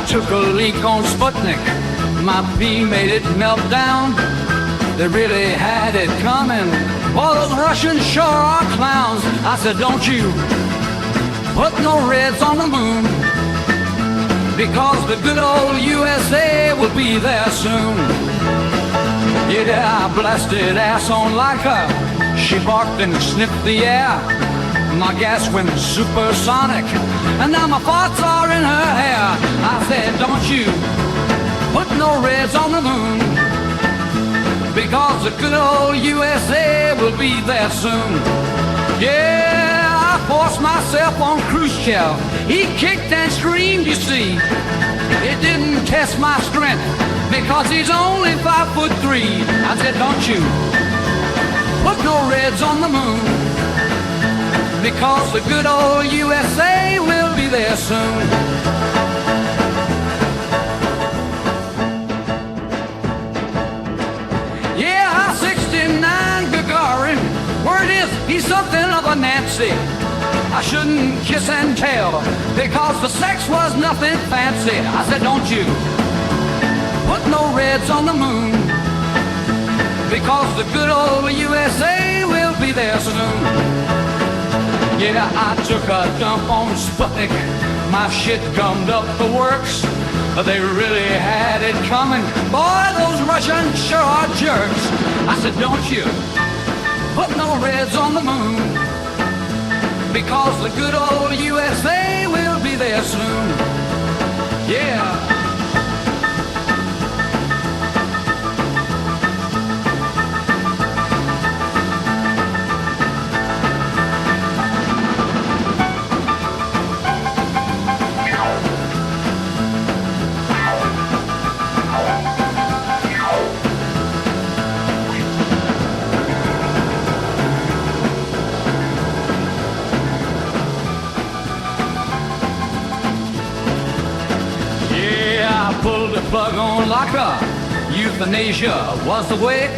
took a leak on Sputnik. My pee made it melt down. They really had it coming. Well, those Russians sure are clowns. I said, don't you put no reds on the moon, because the good old USA will be there soon. Yeah, I blasted ass on Laika. She barked and sniffed the air. My gas went supersonic, and now my farts are in her hair. I said, don't you put no reds on the moon, because the good old USA will be there soon. Yeah, I forced myself on Khrushchev. He kicked and screamed, you see. It didn't test my strength, because he's only 5'3". I said, don't you put no reds on the moon, because the good old USA will be there soon. Yeah, 69 Gagarin, word is he's something of a Nancy. I shouldn't kiss and tell, because the sex was nothing fancy. I said, don't you put no reds on the moon, because the good old USA will be there soon. Yeah, I took a dump on Sputnik. My shit gummed up the works. They really had it coming. Boy, those Russians sure are jerks. I said, don't you put no reds on the moon, because the good old USA will be there soon. Yeah. Pulled the plug on Laika. Euthanasia was the way.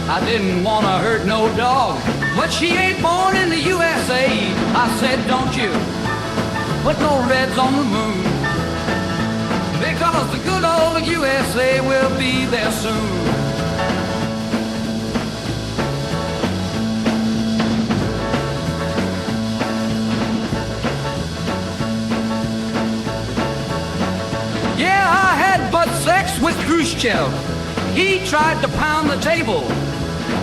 I didn't want to hurt no dog, but she ain't born in the USA. I said, don't you put no reds on the moon, because the good old USA will be there soon. Sex with Khrushchev. He tried to pound the table.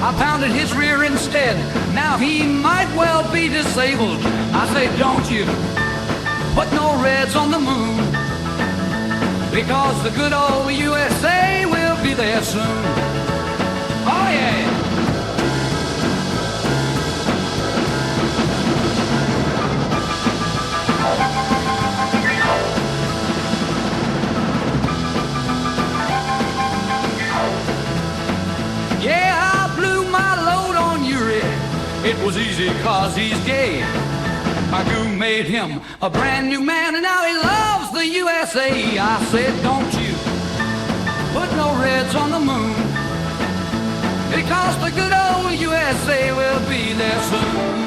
I pounded his rear instead. Now he might well be disabled. I say, don't you put no reds on the moon, because the good old USA will be there soon. Oh yeah. Yeah, I blew my load on Yuri. It was easy cause he's gay. My goo made him a brand new man, and now he loves the USA. I said, don't you put no reds on the moon, because the good old USA will be there soon.